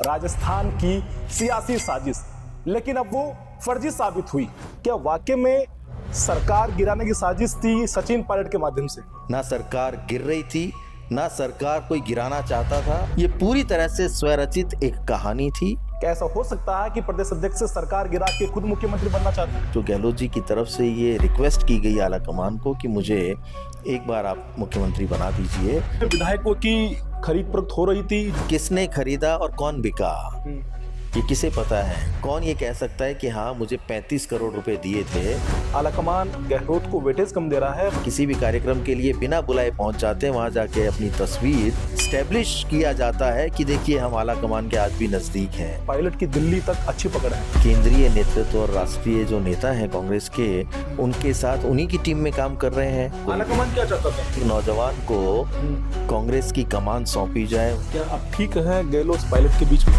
राजस्थान की सियासी साजिश, लेकिन अब वो फर्जी साबित हुई। क्या वाकई में सरकार गिराने की साजिश थी सचिन पायलट के माध्यम से? ना सरकार गिर रही थी, ना सरकार कोई गिराना चाहता था। ये पूरी तरह से स्वरचित एक कहानी थी। क्या ऐसा हो सकता है कि प्रदेश अध्यक्ष से सरकार गिरा के खुद मुख्यमंत्री बनना चाहते हैं? तो गहलोत जी की तरफ से ये रिक्वेस्ट की गई आला कमान को कि मुझे एक बार आप मुख्यमंत्री बना दीजिए। विधायकों की खरीद फरोख्त हो रही थी। किसने खरीदा और कौन बिका, ये किसे पता है? कौन ये कह सकता है कि हाँ मुझे 35 करोड़ रुपए दिए थे? आलाकमान गहलोत को वेटेज कम दे रहा है। किसी भी कार्यक्रम के लिए बिना बुलाए पहुंच जाते हैं, वहां जाके अपनी तस्वीर स्टैब्लिश किया जाता है कि देखिए हम आला कमान के आज भी नजदीक हैं। पायलट की दिल्ली तक अच्छी पकड़ है। केंद्रीय नेतृत्व और राष्ट्रीय जो नेता हैं कांग्रेस के, उनके साथ उन्हीं की टीम में काम कर रहे हैं। आलाकमान क्या चाहता था? नौजवान को कांग्रेस की कमान सौंपी जाए। क्या अब ठीक है गहलोत पायलट के बीच में?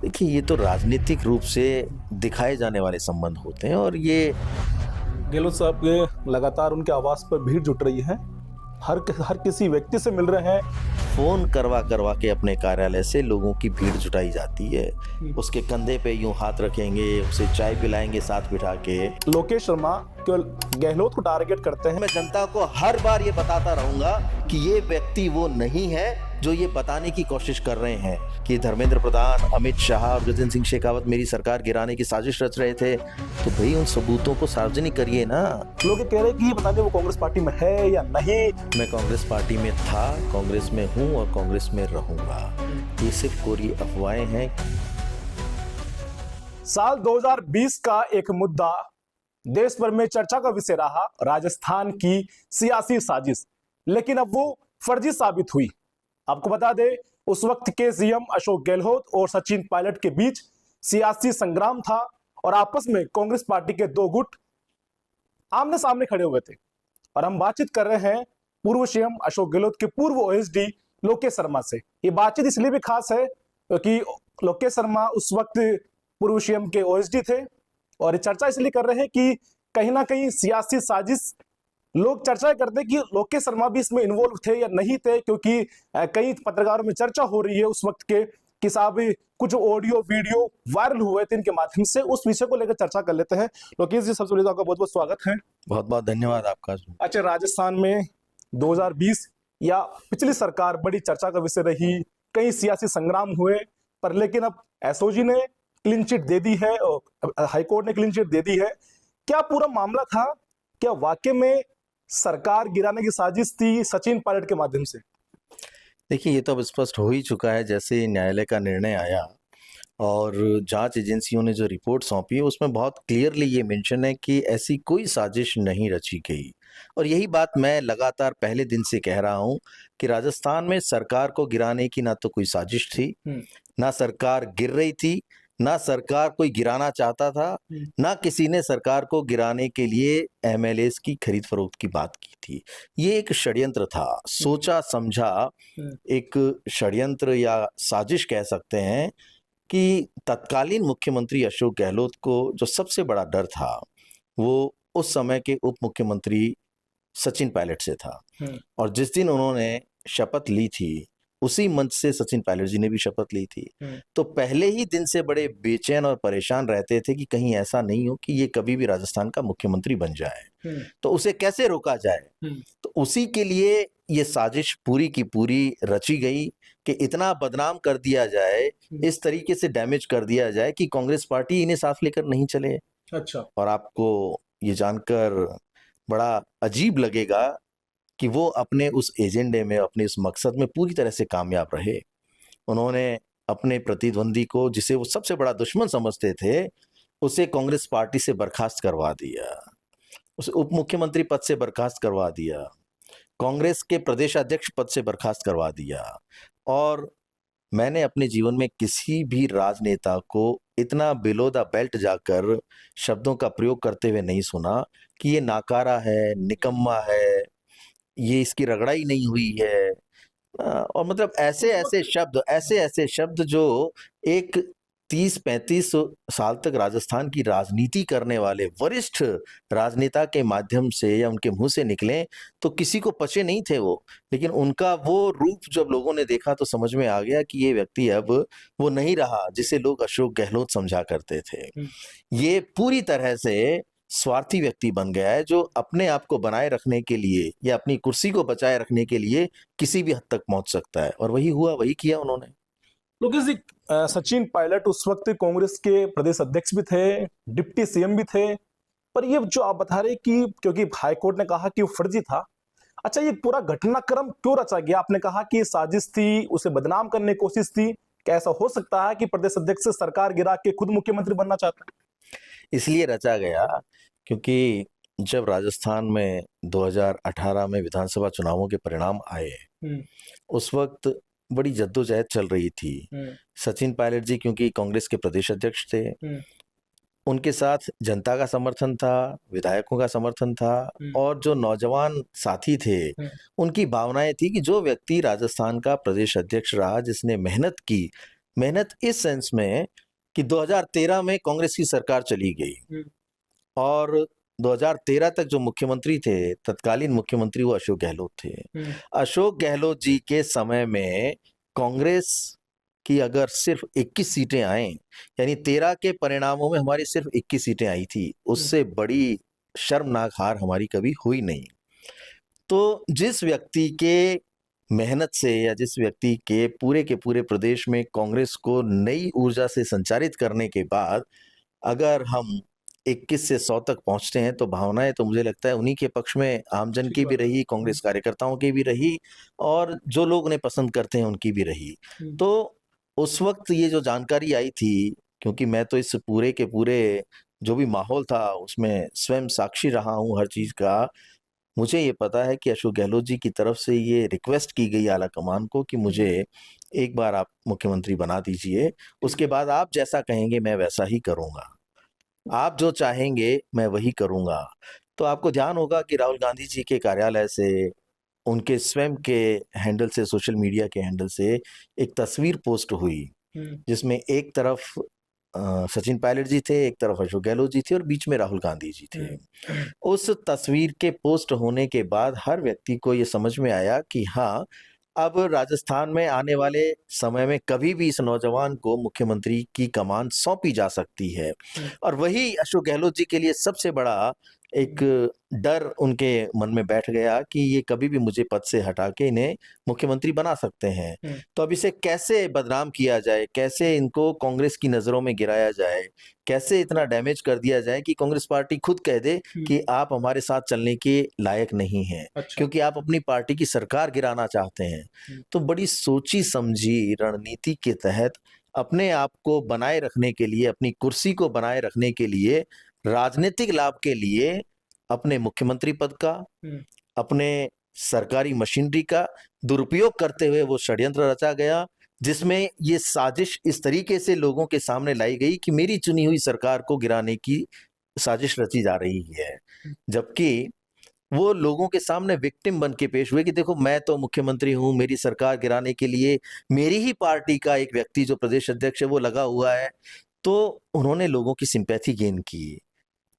देखिए ये तो राजनीतिक रूप से दिखाए जाने वाले संबंध होते हैं और ये गहलोत साहब के लगातार उनके आवास पर भीड़ जुट रही है। हर किसी व्यक्ति से मिल रहे हैं। फोन करवा करवा के अपने कार्यालय से लोगों की भीड़ जुटाई जाती है। उसके कंधे पे यूं हाथ रखेंगे, उसे चाय पिलाएंगे साथ बिठा के। लोकेश शर्मा केवल गहलोत को टारगेट करते हैं। मैं जनता को हर बार ये बताता रहूंगा कि ये व्यक्ति वो नहीं है जो ये बताने की कोशिश कर रहे हैं कि धर्मेंद्र प्रधान, अमित शाह और गजेंद्र सिंह शेखावत मेरी सरकार गिराने की साजिश रच रहे थे। तो भाई उन सबूतों को सार्वजनिक करिए ना। लोग ये कह रहे हैं कि पता नहीं वो कांग्रेस पार्टी में है या नहीं। मैं कांग्रेस पार्टी में था, कांग्रेस में हूं और कांग्रेस में रहूंगा। ये सिर्फ कोरी अफवाहें हैं। साल 2020 का एक मुद्दा देश भर में चर्चा का विषय रहा, राजस्थान की सियासी साजिश, लेकिन अब वो फर्जी साबित हुई। आपको बता दें, उस वक्त के सीएम अशोक गहलोत और सचिन पायलट के बीच सियासी संग्राम था और आपस में कांग्रेस पार्टी के दो गुट आमने सामने खड़े हुए थे। और हम बातचीत कर रहे हैं पूर्व सीएम अशोक गहलोत के पूर्व ओएसडी लोकेश शर्मा से। ये बातचीत इसलिए भी खास है क्योंकि लोकेश शर्मा उस वक्त पूर्व सीएम के ओएसडी थे और चर्चा इसलिए कर रहे हैं कि कहीं ना कहीं सियासी साजिश, लोग चर्चा करते हैं कि लोकेश शर्मा भी इसमें इन्वॉल्व थे या नहीं थे, क्योंकि कई पत्रकारों में चर्चा हो रही है उस वक्त के कि साहब कुछ ऑडियो वीडियो वायरल हुए थे इनके माध्यम से। उस विषय को लेकर चर्चा कर लेते हैं। लोकेश जी, सबसे पहले तो आपका बहुत बहुत स्वागत है। बहुत बहुत धन्यवाद आपका। अच्छा, राजस्थान में 2020 या पिछली सरकार बड़ी चर्चा का विषय रही, कई सियासी संग्राम हुए, पर लेकिन अब एसओजी ने क्लीन चिट दे दी है, हाईकोर्ट ने क्लीन चिट दे दी है। क्या पूरा मामला था? क्या वाकई में सरकार गिराने की साजिश थी सचिन पायलट के माध्यम से? देखिए ये तो अब स्पष्ट हो ही चुका है। जैसे न्यायालय का निर्णय आया और जांच एजेंसियों ने जो रिपोर्ट सौंपी है उसमें बहुत क्लियरली ये मेंशन है कि ऐसी कोई साजिश नहीं रची गई। और यही बात मैं लगातार पहले दिन से कह रहा हूं कि राजस्थान में सरकार को गिराने की ना तो कोई साजिश थी, ना सरकार गिर रही थी, ना सरकार कोई गिराना चाहता था, ना किसी ने सरकार को गिराने के लिए एमएलएस की खरीद फरोख्त की बात की थी। ये एक षड्यंत्र था, सोचा समझा एक षड्यंत्र या साजिश कह सकते हैं कि तत्कालीन मुख्यमंत्री अशोक गहलोत को जो सबसे बड़ा डर था वो उस समय के उप मुख्यमंत्री सचिन पायलट से था। और जिस दिन उन्होंने शपथ ली थी उसी मंच से सचिन पायलट जी ने भी शपथ ली थी। तो पहले ही दिन से बड़े बेचैन और परेशान रहते थे कि कहीं ऐसा नहीं हो कि ये कभी भी राजस्थान का मुख्यमंत्री बन जाए, तो उसे कैसे रोका जाए। तो उसी के लिए ये साजिश पूरी की पूरी रची गई कि इतना बदनाम कर दिया जाए, इस तरीके से डैमेज कर दिया जाए कि कांग्रेस पार्टी इन्हें साथ लेकर नहीं चले। अच्छा। और आपको ये जानकर बड़ा अजीब लगेगा कि वो अपने उस एजेंडे में, अपने उस मकसद में पूरी तरह से कामयाब रहे। उन्होंने अपने प्रतिद्वंदी को, जिसे वो सबसे बड़ा दुश्मन समझते थे, उसे कांग्रेस पार्टी से बर्खास्त करवा दिया, उसे उप मुख्यमंत्री पद से बर्खास्त करवा दिया, कांग्रेस के प्रदेश अध्यक्ष पद से बर्खास्त करवा दिया। और मैंने अपने जीवन में किसी भी राजनेता को इतना बिलो द बेल्ट जाकर शब्दों का प्रयोग करते हुए नहीं सुना कि ये नाकारा है, निकम्मा है, ये इसकी रगड़ाई नहीं हुई है। और मतलब ऐसे ऐसे शब्द जो एक 30-35 साल तक राजस्थान की राजनीति करने वाले वरिष्ठ राजनेता के माध्यम से या उनके मुंह से निकले तो किसी को पचे नहीं थे वो, लेकिन उनका वो रूप जब लोगों ने देखा तो समझ में आ गया कि ये व्यक्ति अब वो नहीं रहा जिसे लोग अशोक गहलोत समझा करते थे। ये पूरी तरह से स्वार्थी व्यक्ति बन गया है, जो अपने आप को बनाए रखने के लिए या अपनी कुर्सी को बचाए रखने के लिए किसी भी हद तक पहुंच सकता है, और वही हुआ, वही किया उन्होंने। लोकेश जी, सचिन पायलट उस वक्त कांग्रेस के प्रदेश अध्यक्ष भी थे, डिप्टी सीएम भी थे, पर ये जो आप बता रहे कि क्योंकि हाईकोर्ट ने कहा कि वो फर्जी था, अच्छा ये पूरा घटनाक्रम क्यों रचा गया? आपने कहा कि साजिश थी, उसे बदनाम करने की कोशिश थी, क्या ऐसा हो सकता है कि प्रदेश अध्यक्ष से सरकार गिरा के खुद मुख्यमंत्री बनना चाहता है? इसलिए रचा गया क्योंकि जब राजस्थान में 2018 में विधानसभा चुनावों के परिणाम आए, उस वक्त बड़ी जद्दोजहद चल रही थी। सचिन पायलट जी क्योंकि कांग्रेस के प्रदेश अध्यक्ष थे, उनके साथ जनता का समर्थन था, विधायकों का समर्थन था, और जो नौजवान साथी थे उनकी भावनाएं थी कि जो व्यक्ति राजस्थान का प्रदेश अध्यक्ष रहा, जिसने मेहनत की, मेहनत इस सेंस में कि 2013 में कांग्रेस की सरकार चली गई और 2013 तक जो मुख्यमंत्री थे, तत्कालीन मुख्यमंत्री वो अशोक गहलोत थे। अशोक गहलोत जी के समय में कांग्रेस की अगर सिर्फ 21 सीटें आए, यानी 13 के परिणामों में हमारी सिर्फ 21 सीटें आई थी, उससे बड़ी शर्मनाक हार हमारी कभी हुई नहीं। तो जिस व्यक्ति के मेहनत से या जिस व्यक्ति के पूरे प्रदेश में कांग्रेस को नई ऊर्जा से संचारित करने के बाद अगर हम 21 से 100 तक पहुंचते हैं, तो भावनाएं तो मुझे लगता है उन्हीं के पक्ष में, आमजन की भी रही, कांग्रेस कार्यकर्ताओं की भी रही, और जो लोग उन्हें पसंद करते हैं उनकी भी रही। तो उस वक्त ये जो जानकारी आई थी, क्योंकि मैं तो इस पूरे के पूरे जो भी माहौल था उसमें स्वयं साक्षी रहा हूं हर चीज का, मुझे ये पता है कि अशोक गहलोत जी की तरफ से ये रिक्वेस्ट की गई आला कमान को कि मुझे एक बार आप मुख्यमंत्री बना दीजिए, उसके बाद आप जैसा कहेंगे मैं वैसा ही करूंगा, आप जो चाहेंगे मैं वही करूंगा। तो आपको ध्यान होगा कि राहुल गांधी जी के कार्यालय से, उनके स्वयं के हैंडल से, सोशल मीडिया के हैंडल से एक तस्वीर पोस्ट हुई जिसमें एक तरफ सचिन पायलट जी थे, एक तरफ अशोक गहलोत जी थे और बीच में राहुल गांधी जी थे। उस तस्वीर के पोस्ट होने के बाद हर व्यक्ति को ये समझ में आया कि हाँ, अब राजस्थान में आने वाले समय में कभी भी इस नौजवान को मुख्यमंत्री की कमान सौंपी जा सकती है। और वही अशोक गहलोत जी के लिए सबसे बड़ा एक डर उनके मन में बैठ गया कि ये कभी भी मुझे पद से हटा के इन्हें मुख्यमंत्री बना सकते हैं। तो अब इसे कैसे बदनाम किया जाए, कैसे इनको कांग्रेस की नजरों में गिराया जाए, कैसे इतना डैमेज कर दिया जाए कि कांग्रेस पार्टी खुद कह दे कि आप हमारे साथ चलने के लायक नहीं हैं, क्योंकि आप अपनी पार्टी की सरकार गिराना चाहते हैं। तो बड़ी सोची समझी रणनीति के तहत अपने आप को बनाए रखने के लिए, अपनी कुर्सी को बनाए रखने के लिए, राजनीतिक लाभ के लिए अपने मुख्यमंत्री पद का, अपने सरकारी मशीनरी का दुरुपयोग करते हुए वो षड्यंत्र रचा गया, जिसमें ये साजिश इस तरीके से लोगों के सामने लाई गई कि मेरी चुनी हुई सरकार को गिराने की साजिश रची जा रही है। जबकि वो लोगों के सामने विक्टिम बन के पेश हुए कि देखो मैं तो मुख्यमंत्री हूं, मेरी सरकार गिराने के लिए मेरी ही पार्टी का एक व्यक्ति जो प्रदेश अध्यक्ष है वो लगा हुआ है। तो उन्होंने लोगों की सिंपैथी गेन की,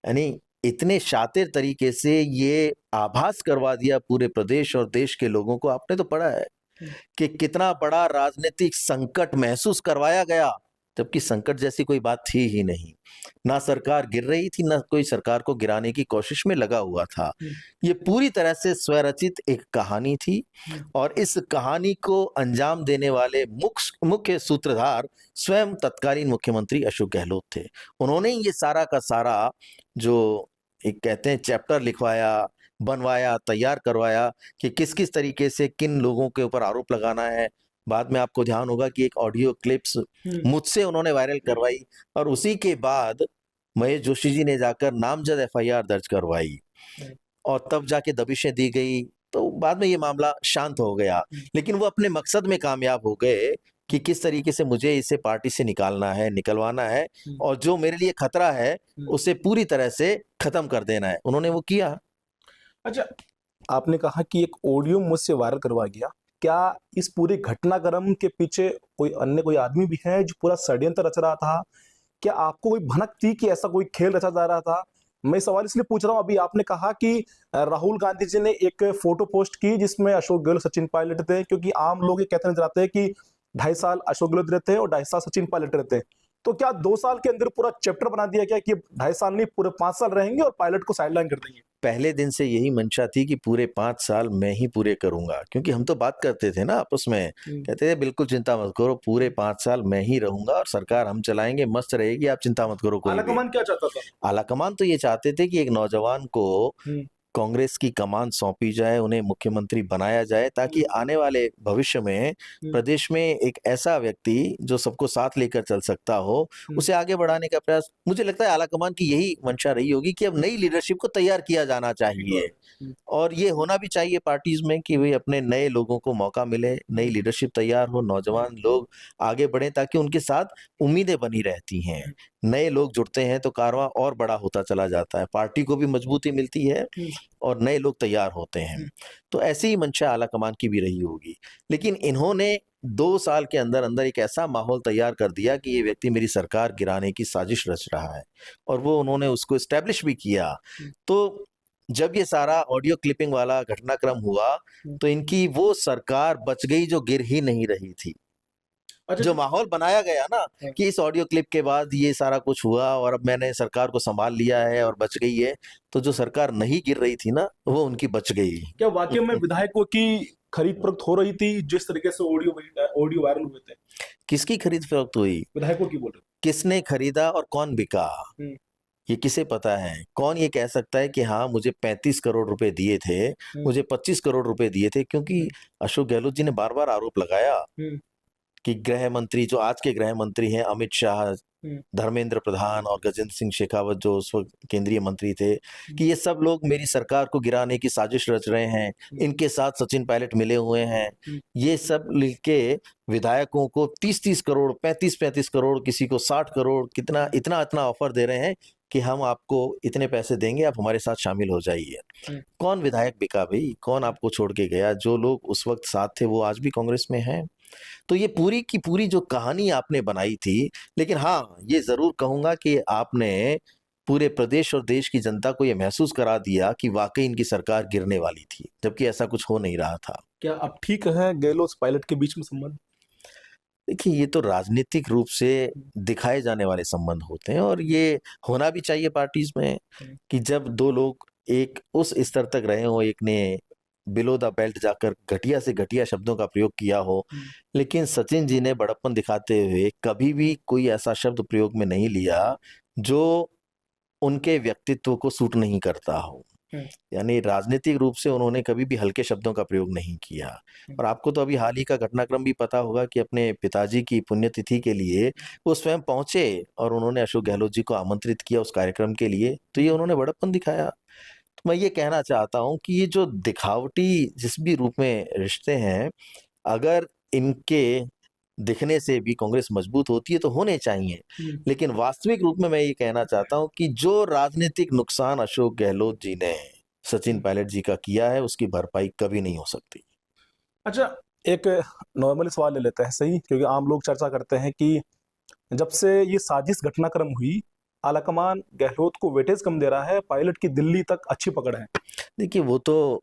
यानी इतने शातिर तरीके से ये आभास करवा दिया पूरे प्रदेश और देश के लोगों को। आपने तो पढ़ा है कि कितना बड़ा राजनीतिक संकट महसूस करवाया गया, जबकि संकट जैसी कोई बात थी ही नहीं। ना सरकार गिर रही थी, ना कोई सरकार को गिराने की कोशिश में लगा हुआ था। ये पूरी तरह से स्वरचित एक कहानी थी और इस कहानी को अंजाम देने वाले मुख्य सूत्रधार स्वयं तत्कालीन मुख्यमंत्री अशोक गहलोत थे। उन्होंने ये सारा का सारा जो एक कहते हैं चैप्टर लिखवाया, बनवाया, तैयार करवाया कि किस किस तरीके से किन लोगों के ऊपर आरोप लगाना है। बाद में आपको ध्यान होगा कि एक ऑडियो क्लिप्स मुझसे उन्होंने वायरल करवाई और उसी के बाद महेश जोशी जी ने जाकर नामजद एफआईआर दर्ज करवाई और तब जाके दबिशें दी गई। तो बाद में ये मामला शांत हो गया, लेकिन वो अपने मकसद में कामयाब हो गए कि किस तरीके से मुझे इसे पार्टी से निकालना है, निकलवाना है और जो मेरे लिए खतरा है उसे पूरी तरह से खत्म कर देना है। उन्होंने वो किया। अच्छा, आपने कहा कि एक ऑडियो मुझसे वायरल करवा गया, क्या इस पूरे घटनाक्रम के पीछे कोई आदमी भी है जो पूरा षड्यंत्र रच रहा था? क्या आपको कोई भनक थी कि ऐसा कोई खेल रचा जा रहा था? मैं सवाल इसलिए पूछ रहा हूं, अभी आपने कहा कि राहुल गांधी जी ने एक फोटो पोस्ट की जिसमें अशोक गहलोत सचिन पायलट थे, क्योंकि आम लोग ये कहते नजर आते हैं कि 2.5 साल अशोक गहलोत रहते हैं और 2.5 साल सचिन पायलट रहते हैं। तो क्या 2 साल के अंदर पूरा चैप्टर बना दिया गया कि 2.5 साल नहीं पूरे 5 साल रहेंगे और पायलट को साइडलाइन कर देंगे? पहले दिन से यही मंशा थी कि पूरे 5 साल मैं ही पूरे करूंगा, क्योंकि हम तो बात करते थे ना आपस में, कहते थे बिल्कुल चिंता मत करो, पूरे 5 साल मैं ही रहूंगा और सरकार हम चलाएंगे, मस्त रहेगी, आप चिंता मत करो कोई भी। आलाकमान क्या चाहता था? आलाकमान तो ये चाहते थे कि एक नौजवान को कांग्रेस की कमान सौंपी जाए, उन्हें मुख्यमंत्री बनाया जाए, ताकि आने वाले भविष्य में प्रदेश में एक ऐसा व्यक्ति जो सबको साथ लेकर चल सकता हो, उसे आगे बढ़ाने का प्रयास। मुझे लगता है आलाकमान की यही मंशा रही होगी कि अब नई लीडरशिप को तैयार किया जाना चाहिए, और ये होना भी चाहिए पार्टीज में कि वे अपने नए लोगों को मौका मिले, नई लीडरशिप तैयार हो, नौजवान लोग आगे बढ़े, ताकि उनके साथ उम्मीदें बनी रहती हैं। नए लोग जुड़ते हैं तो कारवां और बड़ा होता चला जाता है, पार्टी को भी मजबूती मिलती है और नए लोग तैयार होते हैं। तो ऐसी ही मंशा आलाकमान की भी रही होगी, लेकिन इन्होंने 2 साल के अंदर अंदर एक ऐसा माहौल तैयार कर दिया कि ये व्यक्ति मेरी सरकार गिराने की साजिश रच रहा है, और वो उन्होंने उसको एस्टेब्लिश भी किया। तो जब ये सारा ऑडियो क्लिपिंग वाला घटनाक्रम हुआ, तो इनकी वो सरकार बच गई जो गिर ही नहीं रही थी। जो माहौल बनाया गया ना कि इस ऑडियो क्लिप के बाद ये सारा कुछ हुआ और अब मैंने सरकार को संभाल लिया है और बच गई है, तो जो सरकार नहीं गिर रही थी ना, वो उनकी बच गई। क्या वाकई में विधायकों की खरीद फरोख्त हो रही थी जिस तरीके से ऑडियो वायरल हुए थे? किसकी खरीद फरोख्त हुई? विधायकों की बोल रहे किसने खरीदा और कौन बिका, ये किसे पता है? कौन ये कह सकता है कि हाँ मुझे 35 करोड़ रुपए दिए थे, मुझे 25 करोड़ रुपए दिए थे? क्योंकि अशोक गहलोत जी ने बार बार आरोप लगाया कि गृह मंत्री, जो आज के गृह मंत्री हैं, अमित शाह, धर्मेंद्र प्रधान और गजेंद्र सिंह शेखावत जो उस वक्त केंद्रीय मंत्री थे, कि ये सब लोग मेरी सरकार को गिराने की साजिश रच रहे हैं, इनके साथ सचिन पायलट मिले हुए हैं। ये सब लिखके विधायकों को 30-30 करोड़, 35-35 करोड़, किसी को 60 करोड़, कितना इतना इतना ऑफर दे रहे हैं कि हम आपको इतने पैसे देंगे, आप हमारे साथ शामिल हो जाइए। कौन विधायक बिका भाई? कौन आपको छोड़ के गया? जो लोग उस वक्त साथ थे वो आज भी कांग्रेस में हैं। तो ये पूरी की पूरी जो कहानी आपने बनाई थी, लेकिन हाँ ये जरूर कहूंगा कि आपने पूरे प्रदेश और देश की जनता को ये महसूस करा दिया कि वाकई इनकी सरकार गिरने वाली थी, जबकि ऐसा कुछ हो नहीं रहा था। क्या अब ठीक है गहलोत पायलट के बीच में संबंध? देखिए, ये तो राजनीतिक रूप से दिखाए जाने वाले संबंध होते हैं, और ये होना भी चाहिए पार्टीज में कि जब दो लोग एक उस स्तर तक रहे हो, एक ने बिलो द बेल्ट जाकर घटिया से घटिया शब्दों का प्रयोग किया हो, लेकिन सचिन जी ने बड़प्पन दिखाते हुए कभी भी कोई ऐसा शब्द प्रयोग में नहीं लिया जो उनके व्यक्तित्व को सूट नहीं करता हो। यानी राजनीतिक रूप से उन्होंने कभी भी हल्के शब्दों का प्रयोग नहीं किया। और आपको तो अभी हाल ही का घटनाक्रम भी पता होगा कि अपने पिताजी की पुण्यतिथि के लिए वो स्वयं पहुंचे और उन्होंने अशोक गहलोत जी को आमंत्रित किया उस कार्यक्रम के लिए, तो ये उन्होंने बड़प्पन दिखाया। तो मैं ये कहना चाहता हूं कि ये जो दिखावटी जिस भी रूप में रिश्ते हैं, अगर इनके दिखने से भी कांग्रेस मजबूत होती है तो होने चाहिए, लेकिन वास्तविक रूप में मैं ये कहना चाहता हूं कि जो राजनीतिक नुकसान अशोक गहलोत जी ने सचिन पायलट जी का किया है, उसकी भरपाई कभी नहीं हो सकती। अच्छा, एक नॉर्मली सवाल ले लेते हैं, सही? क्योंकि आम लोग चर्चा करते हैं कि जब से ये साजिश घटनाक्रम हुई, आलाकमान गहलोत को वेटेज कम दे रहा है, पायलट की दिल्ली तक अच्छी पकड़ है। देखिए, वो तो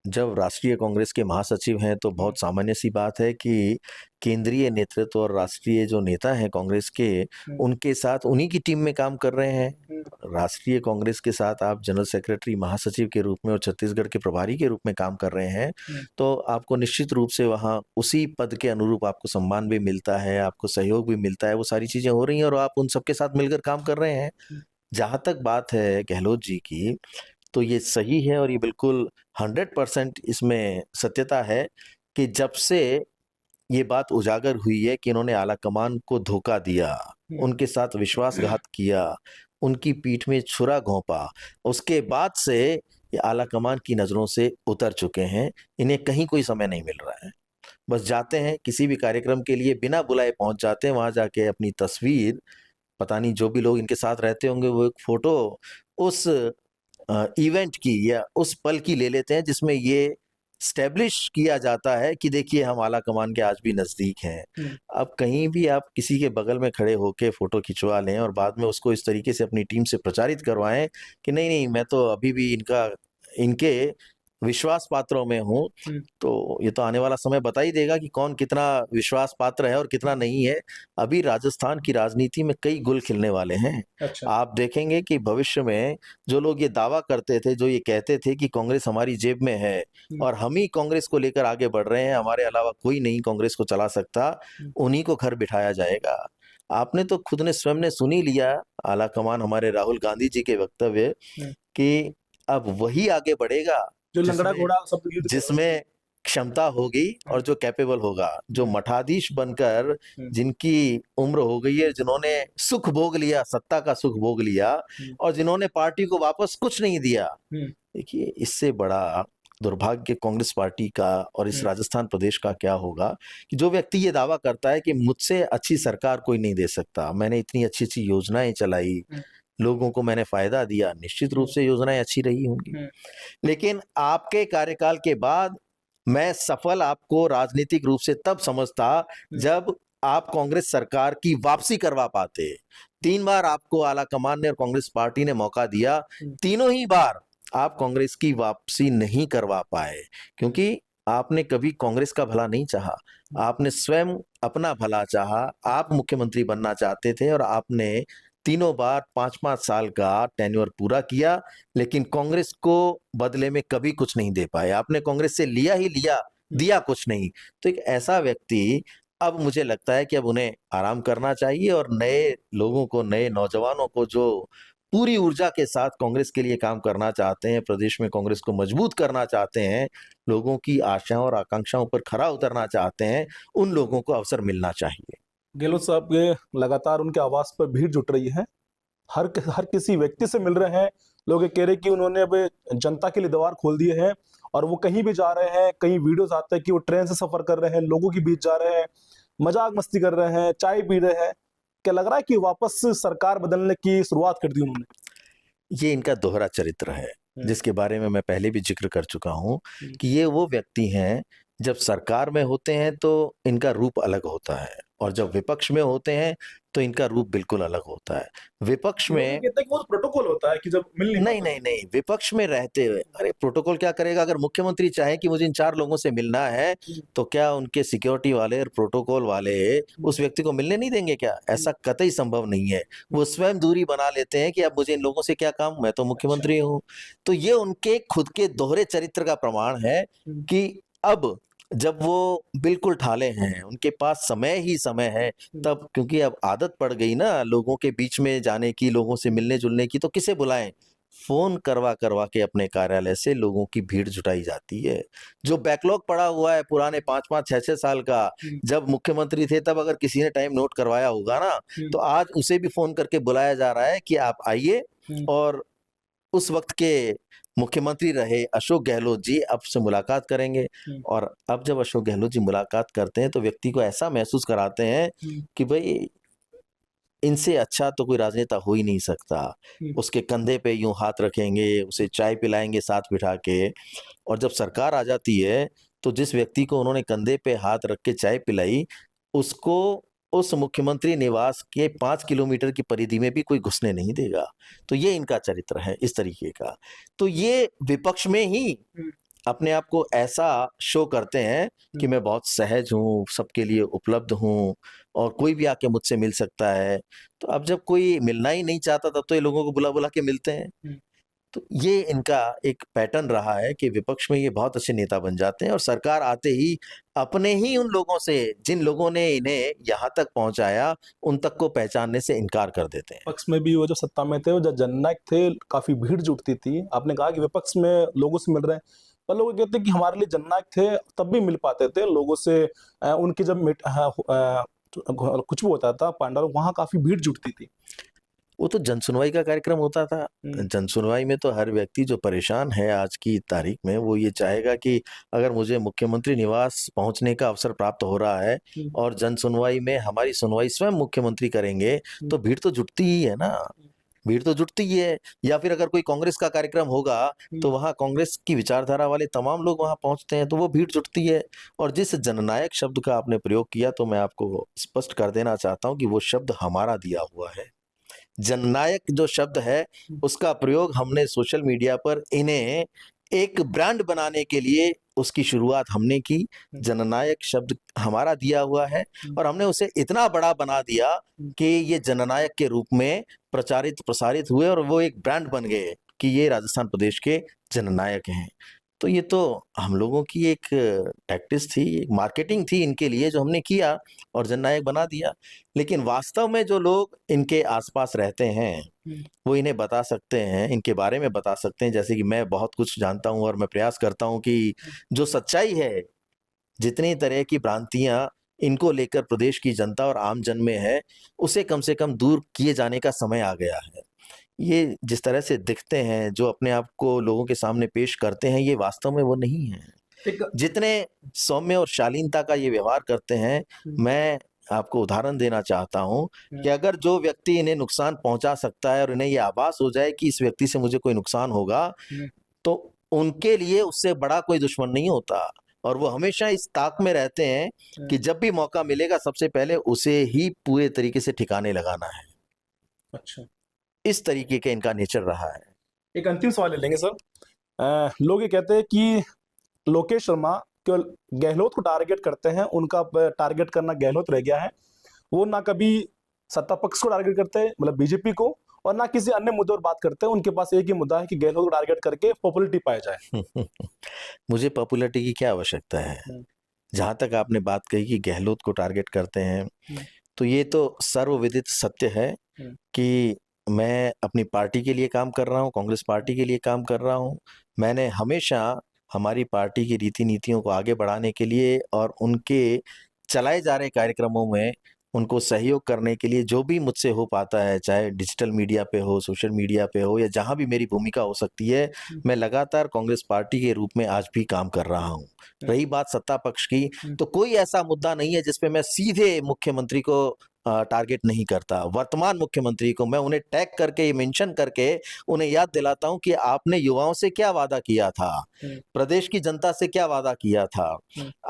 जब राष्ट्रीय कांग्रेस के महासचिव हैं तो बहुत सामान्य सी बात है कि केंद्रीय नेतृत्व और राष्ट्रीय जो नेता हैं कांग्रेस के, उनके साथ उन्हीं की टीम में काम कर रहे हैं। राष्ट्रीय कांग्रेस के साथ आप जनरल सेक्रेटरी, महासचिव के रूप में और छत्तीसगढ़ के प्रभारी के रूप में काम कर रहे हैं, तो आपको निश्चित रूप से वहाँ उसी पद के अनुरूप आपको सम्मान भी मिलता है, आपको सहयोग भी मिलता है, वो सारी चीजें हो रही हैं और आप उन सबके साथ मिलकर काम कर रहे हैं। जहां तक बात है गहलोत जी की, तो ये सही है और ये बिल्कुल 100% इसमें सत्यता है कि जब से ये बात उजागर हुई है कि इन्होंने आलाकमान को धोखा दिया, उनके साथ विश्वासघात किया, उनकी पीठ में छुरा घोंपा, उसके बाद से ये आलाकमान की नजरों से उतर चुके हैं। इन्हें कहीं कोई समय नहीं मिल रहा है, बस जाते हैं किसी भी कार्यक्रम के लिए बिना बुलाए पहुंच जाते हैं, वहां जाके अपनी तस्वीर, पता नहीं जो भी लोग इनके साथ रहते होंगे वो एक फोटो उस इवेंट की या उस पल की ले लेते हैं जिसमें ये स्टैब्लिश किया जाता है कि देखिए हम आला कमान के आज भी नजदीक हैं। अब कहीं भी आप किसी के बगल में खड़े होके फोटो खिंचवा लें और बाद में उसको इस तरीके से अपनी टीम से प्रचारित करवाएं कि नहीं नहीं मैं तो अभी भी इनके विश्वास पात्रों में हूं, तो ये तो आने वाला समय बता ही देगा कि कौन कितना विश्वास पात्र है और कितना नहीं है। अभी राजस्थान की राजनीति में कई गुल खिलने वाले हैं। अच्छा। आप देखेंगे कि भविष्य में जो लोग ये दावा करते थे, जो ये कहते थे कि कांग्रेस हमारी जेब में है और हम ही कांग्रेस को लेकर आगे बढ़ रहे हैं, हमारे अलावा कोई नहीं कांग्रेस को चला सकता, उन्हीं को घर बिठाया जाएगा। आपने तो खुद ने स्वयं ने सुन ही लिया आला कमान हमारे राहुल गांधी जी के वक्तव्य कि अब वही आगे बढ़ेगा जो लंगड़ा घोड़ा सब जिसमें क्षमता होगी और जो कैपेबल होगा, जो मठाधीश बनकर जिनकी उम्र हो गई है, जिन्होंने सुख भोग लिया, सत्ता का सुख भोग लिया और जिन्होंने पार्टी को वापस कुछ नहीं दिया। देखिए इससे बड़ा दुर्भाग्य कांग्रेस पार्टी का और इस राजस्थान प्रदेश का क्या होगा कि जो व्यक्ति ये दावा करता है कि मुझसे अच्छी सरकार कोई नहीं दे सकता, मैंने इतनी अच्छी अच्छी योजनाएं चलाई, लोगों को मैंने फायदा दिया, निश्चित रूप से योजनाएं अच्छी रही होंगी, लेकिन आपके कार्यकाल के बाद मैं सफल आपको राजनीतिक रूप से तब समझता जब आप कांग्रेस सरकार की वापसी करवा पाते। 3 बार आपको आला कमान ने और कांग्रेस पार्टी ने मौका दिया, तीनों ही बार आप कांग्रेस की वापसी नहीं करवा पाए, क्योंकि आपने कभी कांग्रेस का भला नहीं चाहा, आपने स्वयं अपना भला चाहा। आप मुख्यमंत्री बनना चाहते थे और आपने तीनों बार 5-5 साल का टेन्योर पूरा किया, लेकिन कांग्रेस को बदले में कभी कुछ नहीं दे पाए। आपने कांग्रेस से लिया ही लिया, दिया कुछ नहीं। तो एक ऐसा व्यक्ति, अब मुझे लगता है कि अब उन्हें आराम करना चाहिए और नए लोगों को, नए नौजवानों को जो पूरी ऊर्जा के साथ कांग्रेस के लिए काम करना चाहते हैं, प्रदेश में कांग्रेस को मजबूत करना चाहते हैं, लोगों की आशाओं और आकांक्षाओं पर खरा उतरना चाहते हैं, उन लोगों को अवसर मिलना चाहिए। गहलोत साहब के लगातार उनके आवास पर भीड़ जुट रही है, हर किसी व्यक्ति से मिल रहे हैं। लोग ये कह रहे हैं कि उन्होंने अब जनता के लिए द्वार खोल दिए हैं और वो कहीं भी जा रहे हैं, कहीं वीडियोस आते हैं कि वो ट्रेन से सफर कर रहे हैं, लोगों के बीच जा रहे हैं, मजाक मस्ती कर रहे हैं, चाय पी रहे हैं। क्या लग रहा है कि वापस सरकार बदलने की शुरुआत कर दी उन्होंने? ये इनका दोहरा चरित्र है, जिसके बारे में मैं पहले भी जिक्र कर चुका हूं कि ये वो व्यक्ति हैं, जब सरकार में होते हैं तो इनका रूप अलग होता है और जब विपक्ष में होते हैं तो इनका रूप बिल्कुल अलग होता है। विपक्ष में कहते हैं कि वो प्रोटोकॉल होता है कि जब मिल नहीं, विपक्ष में रहते हुए, अरे प्रोटोकॉल क्या करेगा? अगर मुख्यमंत्री चाहे कि मुझे इन 4 लोगों से मिलना है, तो क्या उनके सिक्योरिटी वाले और प्रोटोकॉल वाले उस व्यक्ति को मिलने नहीं देंगे क्या? ऐसा कतई संभव नहीं है। वो स्वयं दूरी बना लेते हैं कि अब मुझे इन लोगों से क्या काम, मैं तो मुख्यमंत्री हूँ। तो ये उनके खुद के दोहरे चरित्र का प्रमाण है कि अब जब वो बिल्कुल ठाले हैं, उनके पास समय ही समय है, तब क्योंकि अब आदत पड़ गई ना लोगों के बीच में जाने की, लोगों से मिलने जुलने की, तो किसे बुलाएं? फोन करवा करवा के अपने कार्यालय से लोगों की भीड़ जुटाई जाती है। जो बैकलॉग पड़ा हुआ है पुराने 5-5, 6-6 साल का, जब मुख्यमंत्री थे तब अगर किसी ने टाइम नोट करवाया होगा ना, तो आज उसे भी फोन करके बुलाया जा रहा है कि आप आइए। और उस वक्त के मुख्यमंत्री रहे अशोक गहलोत जी अब से मुलाकात करेंगे। और अब जब अशोक गहलोत जी मुलाकात करते हैं तो व्यक्ति को ऐसा महसूस कराते हैं कि भाई इनसे अच्छा तो कोई राजनेता हो ही नहीं सकता। उसके कंधे पे यूं हाथ रखेंगे, उसे चाय पिलाएंगे साथ बिठा के। और जब सरकार आ जाती है तो जिस व्यक्ति को उन्होंने कंधे पे हाथ रख के चाय पिलाई, उसको उस मुख्यमंत्री निवास के 5 किलोमीटर की परिधि में भी कोई घुसने नहीं देगा। तो ये इनका चरित्र है इस तरीके का। तो ये विपक्ष में ही अपने आप को ऐसा शो करते हैं कि मैं बहुत सहज हूँ, सबके लिए उपलब्ध हूँ और कोई भी आके मुझसे मिल सकता है। तो अब जब कोई मिलना ही नहीं चाहता तब तो ये लोगों को बुला बुला के मिलते हैं। तो ये इनका एक पैटर्न रहा है कि विपक्ष में ये बहुत अच्छे नेता बन जाते हैं और सरकार आते ही अपने ही उन लोगों से, जिन लोगों ने इन्हें यहाँ तक पहुंचाया, उन तक को पहचानने से इनकार कर देते हैं। विपक्ष में भी वो जो सत्ता में थे, वो जो जननायक थे, काफी भीड़ जुटती थी। आपने कहा कि विपक्ष में लोगों से मिल रहे हैं, पर लोग कहते हैं कि हमारे लिए जननायक थे तब भी मिल पाते थे लोगों से। उनकी जब कुछ भी होता था पांडाल, वहां काफी भीड़ जुटती थी। वो तो जनसुनवाई का कार्यक्रम होता था। जनसुनवाई में तो हर व्यक्ति जो परेशान है आज की तारीख में, वो ये चाहेगा कि अगर मुझे मुख्यमंत्री निवास पहुंचने का अवसर प्राप्त हो रहा है और जनसुनवाई में हमारी सुनवाई स्वयं मुख्यमंत्री करेंगे, तो भीड़ तो जुटती ही है ना। भीड़ तो जुटती ही है। या फिर अगर कोई कांग्रेस का कार्यक्रम होगा तो वहाँ कांग्रेस की विचारधारा वाले तमाम लोग वहाँ पहुंचते हैं, तो वो भीड़ जुटती है। और जिस जननायक शब्द का आपने प्रयोग किया, तो मैं आपको स्पष्ट कर देना चाहता हूँ कि वो शब्द हमारा दिया हुआ है। जननायक जो शब्द है उसका प्रयोग हमने सोशल मीडिया पर इन्हें एक ब्रांड बनाने के लिए उसकी शुरुआत हमने की। जननायक शब्द हमारा दिया हुआ है और हमने उसे इतना बड़ा बना दिया कि ये जननायक के रूप में प्रचारित प्रसारित हुए और वो एक ब्रांड बन गए कि ये राजस्थान प्रदेश के जननायक हैं। तो ये तो हम लोगों की एक टैक्टिस थी, एक मार्केटिंग थी इनके लिए, जो हमने किया और जननायक बना दिया। लेकिन वास्तव में जो लोग इनके आसपास रहते हैं वो इन्हें बता सकते हैं, इनके बारे में बता सकते हैं, जैसे कि मैं बहुत कुछ जानता हूं और मैं प्रयास करता हूं कि जो सच्चाई है, जितनी तरह की भ्रांतियां इनको लेकर प्रदेश की जनता और आम जन में है, उसे कम से कम दूर किए जाने का समय आ गया है। ये जिस तरह से दिखते हैं, जो अपने आप को लोगों के सामने पेश करते हैं, ये वास्तव में वो नहीं है। एक जितने सौम्य और शालीनता का ये व्यवहार करते हैं, मैं आपको उदाहरण देना चाहता हूं कि अगर जो व्यक्ति इन्हें नुकसान पहुंचा सकता है और इन्हें ये आभास हो जाए कि इस व्यक्ति से मुझे कोई नुकसान होगा, तो उनके लिए उससे बड़ा कोई दुश्मन नहीं होता। और वो हमेशा इस ताक में रहते हैं कि जब भी मौका मिलेगा सबसे पहले उसे ही पूरे तरीके से ठिकाने लगाना है। अच्छा, इस तरीके का इनका नेचर रहा है। एक अंतिम सवाल ले लेंगे सर। लोग ये कहते हैं कि लोकेश शर्मा केवल गहलोत को टारगेट करते हैं, उनका टारगेट करना गहलोत रह गया है। वो ना कभी सत्ता पक्ष को टारगेट करते हैं, मतलब बीजेपी को, और ना किसी अन्य मुद्दे पर बात करते हैं। उनके पास एक ही मुद्दा है कि गहलोत को टारगेट करके पॉपुलरिटी पाया जाए। मुझे पॉपुलैरिटी की क्या आवश्यकता है? जहां तक आपने बात कही कि गहलोत को टारगेट करते हैं, तो ये तो सर्वविदित सत्य है कि मैं अपनी पार्टी के लिए काम कर रहा हूँ, कांग्रेस पार्टी के लिए काम कर रहा हूँ। मैंने हमेशा हमारी पार्टी की रीति नीतियों को आगे बढ़ाने के लिए और उनके चलाए जा रहे कार्यक्रमों में उनको सहयोग करने के लिए जो भी मुझसे हो पाता है, चाहे डिजिटल मीडिया पे हो, सोशल मीडिया पे हो, या जहां भी मेरी भूमिका हो सकती है, मैं लगातार कांग्रेस पार्टी के रूप में आज भी काम कर रहा हूं। रही बात सत्ता पक्ष की, तो कोई ऐसा मुद्दा नहीं है जिसपे मैं सीधे मुख्यमंत्री को टारगेट नहीं करता। वर्तमान मुख्यमंत्री को मैं उन्हें टैग करके, मेंशन करके उन्हें याद दिलाता हूं कि आपने युवाओं से क्या वादा किया था, प्रदेश की जनता से क्या वादा किया था।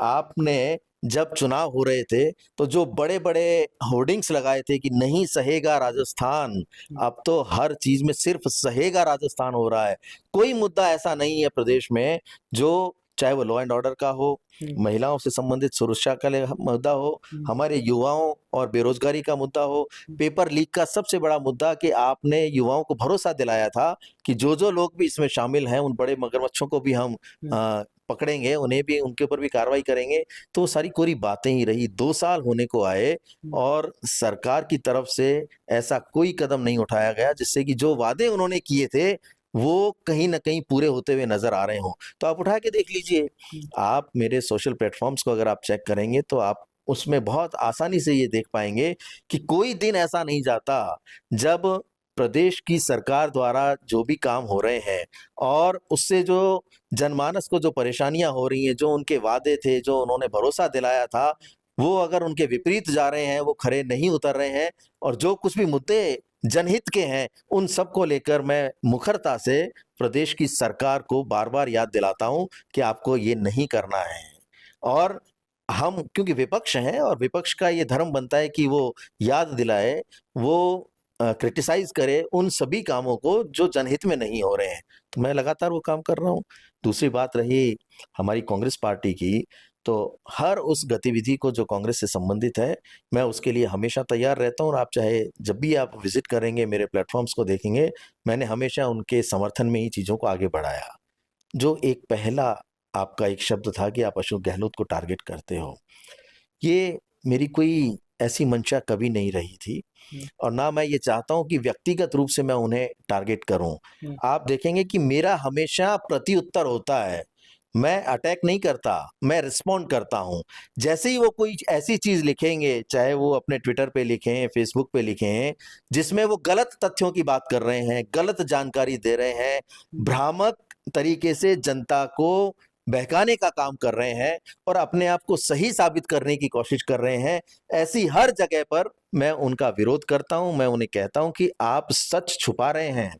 आपने जब चुनाव हो रहे थे तो जो बड़े बड़े होर्डिंग्स लगाए थे कि नहीं सहेगा राजस्थान, अब तो हर चीज में सिर्फ सहेगा राजस्थान हो रहा है। कोई मुद्दा ऐसा नहीं है प्रदेश में जो, चाहे वो लॉ एंड ऑर्डर का हो, महिलाओं से संबंधित सुरक्षा का मुद्दा हो, हमारे युवाओं और बेरोजगारी का मुद्दा हो, पेपर लीक का सबसे बड़ा मुद्दा कि आपने युवाओं को भरोसा दिलाया था कि जो लोग भी इसमें शामिल हैं, उन बड़े मगरमच्छों को भी हम पकड़ेंगे, उन्हें भी, उनके ऊपर भी कार्रवाई करेंगे। तो सारी कोरी बातें ही रही। 2 साल होने को आए और सरकार की तरफ से ऐसा कोई कदम नहीं उठाया गया जिससे कि जो वादे उन्होंने किए थे वो कहीं ना कहीं पूरे होते हुए नजर आ रहे हों। तो आप उठा के देख लीजिए, आप मेरे सोशल प्लेटफॉर्म्स को अगर आप चेक करेंगे तो आप उसमें बहुत आसानी से ये देख पाएंगे कि कोई दिन ऐसा नहीं जाता जब प्रदेश की सरकार द्वारा जो भी काम हो रहे हैं और उससे जो जनमानस को जो परेशानियां हो रही हैं, जो उनके वादे थे, जो उन्होंने भरोसा दिलाया था, वो अगर उनके विपरीत जा रहे हैं, वो खरे नहीं उतर रहे हैं, और जो कुछ भी मुद्दे जनहित के हैं उन सब को लेकर मैं मुखरता से प्रदेश की सरकार को बार बार याद दिलाता हूं कि आपको ये नहीं करना है। और हम क्योंकि विपक्ष हैं और विपक्ष का ये धर्म बनता है कि वो याद दिलाए, वो क्रिटिसाइज करे उन सभी कामों को जो जनहित में नहीं हो रहे हैं। तो मैं लगातार वो काम कर रहा हूँ। दूसरी बात रही हमारी कांग्रेस पार्टी की, तो हर उस गतिविधि को जो कांग्रेस से संबंधित है, मैं उसके लिए हमेशा तैयार रहता हूँ। और आप चाहे जब भी आप विजिट करेंगे, मेरे प्लेटफॉर्म्स को देखेंगे, मैंने हमेशा उनके समर्थन में ही चीज़ों को आगे बढ़ाया। जो एक पहला आपका एक शब्द था कि आप अशोक गहलोत को टारगेट करते हो, ये मेरी कोई ऐसी मंशा कभी नहीं रही थी और ना मैं ये चाहता हूं कि व्यक्तिगत रूप से मैं उन्हें टारगेट करूं। आप देखेंगे कि मेरा हमेशा प्रत्युत्तर होता है। मैं अटैक नहीं करता, मैं रिस्पॉन्ड करता हूं। जैसे ही वो कोई ऐसी चीज लिखेंगे, चाहे वो अपने ट्विटर पे लिखें, फेसबुक पे लिखें, जिसमें वो गलत तथ्यों की बात कर रहे हैं, गलत जानकारी दे रहे हैं, भ्रामक तरीके से जनता को बहकाने का काम कर रहे हैं और अपने आप को सही साबित करने की कोशिश कर रहे हैं, ऐसी हर जगह पर मैं उनका विरोध करता हूं। मैं उन्हें कहता हूं कि आप सच छुपा रहे हैं।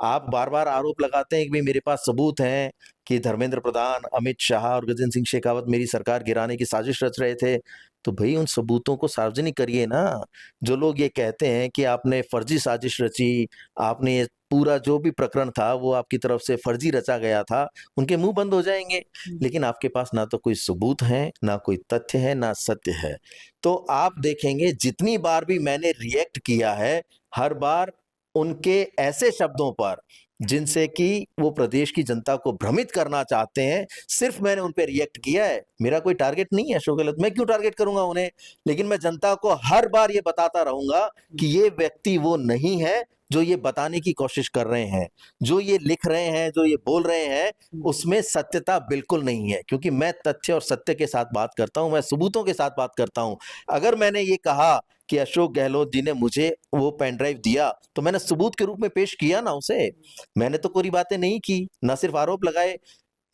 आप बार-बार आरोप लगाते हैं कि भाई मेरे पास सबूत हैं कि धर्मेंद्र प्रधान, अमित शाह और गजेंद्र सिंह शेखावत मेरी सरकार गिराने की साजिश रच रहे थे। तो भई उन सबूतों को सार्वजनिक करिए ना। जो लोग ये कहते हैं कि आपने फर्जी साजिश रची, आपने ये पूरा जो भी प्रकरण था वो आपकी तरफ से फर्जी रचा गया था, उनके मुँह बंद हो जाएँगे। लेकिन आपके पास ना तो कोई सबूत हैं, ना कोई तथ्य है, ना सत्य है। तो आप देखेंगे जितनी बार भी मैंने रिएक्ट किया है, हर बार उनके ऐसे शब्दों पर जिनसे कि वो प्रदेश की जनता को भ्रमित करना चाहते हैं, सिर्फ मैंने उन पे रिएक्ट किया है। मेरा कोई टारगेट नहीं है अशोक गहलोत, मैं क्यों टारगेट करूँगा उन्हें? लेकिन मैं जनता को हर बार ये बताता रहूँगा कि ये व्यक्ति वो नहीं है जो ये बताने की कोशिश कर रहे हैं। जो ये लिख रहे हैं, जो ये बोल रहे हैं, उसमें सत्यता बिल्कुल नहीं है, क्योंकि मैं तथ्य और सत्य के साथ बात करता हूँ, मैं सबूतों के साथ बात करता हूँ। अगर मैंने ये कहा कि अशोक गहलोत जी ने मुझे वो पेन ड्राइव दिया, तो मैंने सबूत के रूप में पेश किया ना उसे। मैंने तो कोरी बातें नहीं की, ना सिर्फ आरोप लगाए।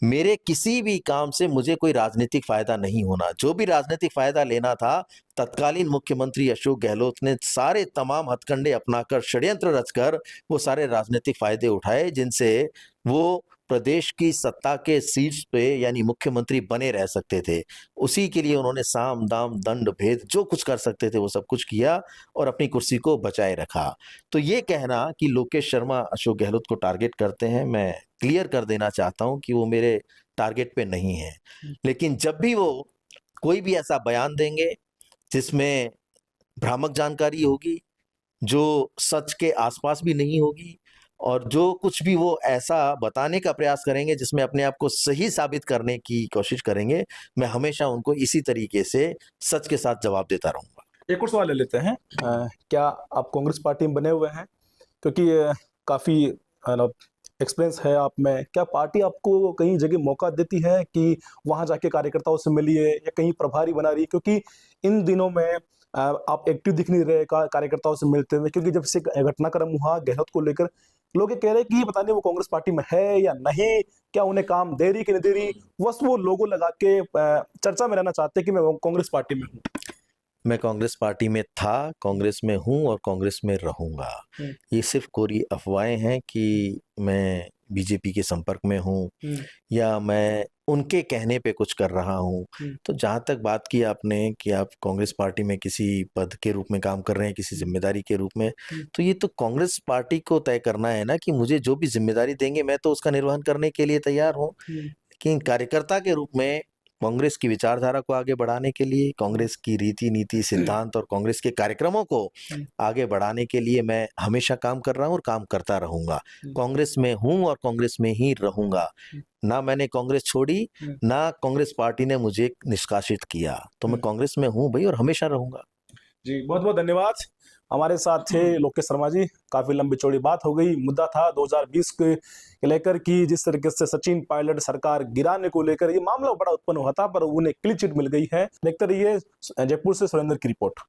मेरे किसी भी काम से मुझे कोई राजनीतिक फायदा नहीं होना। जो भी राजनीतिक फायदा लेना था, तत्कालीन मुख्यमंत्री अशोक गहलोत ने सारे तमाम हथकंडे अपनाकर, षड्यंत्र रचकर वो सारे राजनीतिक फायदे उठाए, जिनसे वो प्रदेश की सत्ता के शीर्ष पे यानी मुख्यमंत्री बने रह सकते थे। उसी के लिए उन्होंने साम, दाम, दंड, भेद जो कुछ कर सकते थे वो सब कुछ किया और अपनी कुर्सी को बचाए रखा। तो ये कहना कि लोकेश शर्मा अशोक गहलोत को टारगेट करते हैं, मैं क्लियर कर देना चाहता हूँ कि वो मेरे टारगेट पे नहीं है। लेकिन जब भी वो कोई भी ऐसा बयान देंगे जिसमें भ्रामक जानकारी होगी, जो सच के आसपास भी नहीं होगी और जो कुछ भी वो ऐसा बताने का प्रयास करेंगे जिसमें अपने आप को सही साबित करने की कोशिश करेंगे, मैं हमेशा उनको इसी तरीके से सच के साथ जवाब देता रहूँगा। एक और सवाल ले लेते हैं। क्या आप कांग्रेस पार्टी में बने हुए हैं? क्योंकि काफ़ी एक्सपीरियंस है आप में। क्या पार्टी आपको कहीं जगह मौका देती है कि वहाँ जाके कार्यकर्ताओं से मिलिए या कहीं प्रभारी बना रही है? क्योंकि इन दिनों में आप एक्टिव दिख नहीं रहे कार्यकर्ताओं से मिलते हुए, क्योंकि जब से घटनाक्रम हुआ गहलोत को लेकर, लोग ये कह रहे हैं कि पता नहीं वो कांग्रेस पार्टी में है या नहीं, क्या उन्हें काम दे रही कि नहीं दे रही, बस वो लोगो लगा के चर्चा में रहना चाहते हैं कि मैं कांग्रेस पार्टी में हूँ। मैं कांग्रेस पार्टी में था, कांग्रेस में हूँ और कांग्रेस में रहूँगा। ये सिर्फ कोरी अफवाहें हैं कि मैं बीजेपी के संपर्क में हूँ या मैं उनके कहने पे कुछ कर रहा हूँ। तो जहाँ तक बात की आपने कि आप कांग्रेस पार्टी में किसी पद के रूप में काम कर रहे हैं, किसी जिम्मेदारी के रूप में, तो ये तो कांग्रेस पार्टी को तय करना है ना कि मुझे जो भी जिम्मेदारी देंगे मैं तो उसका निर्वहन करने के लिए तैयार हूँ। लेकिन कार्यकर्ता के रूप में कांग्रेस की विचारधारा को आगे बढ़ाने के लिए, कांग्रेस की रीति, नीति, सिद्धांत और कांग्रेस के कार्यक्रमों को आगे बढ़ाने के लिए मैं हमेशा काम कर रहा हूँ और काम करता रहूँगा। कांग्रेस में हूँ और कांग्रेस में ही रहूँगा। ना मैंने कांग्रेस छोड़ी, ना कांग्रेस पार्टी ने मुझे निष्कासित किया। तो मैं कांग्रेस में हूँ भई और हमेशा रहूँगा। जी, बहुत-बहुत धन्यवाद। हमारे साथ थे लोकेश शर्मा जी। काफ़ी लंबी चौड़ी बात हो गई। मुद्दा था 2020 के लेकर कि जिस तरीके से सचिन पायलट सरकार गिराने को लेकर ये मामला बड़ा उत्पन्न हुआ था, पर उन्हें क्लीन चिट मिल गई है। देखते रहिए जयपुर से सुरेंद्र की रिपोर्ट।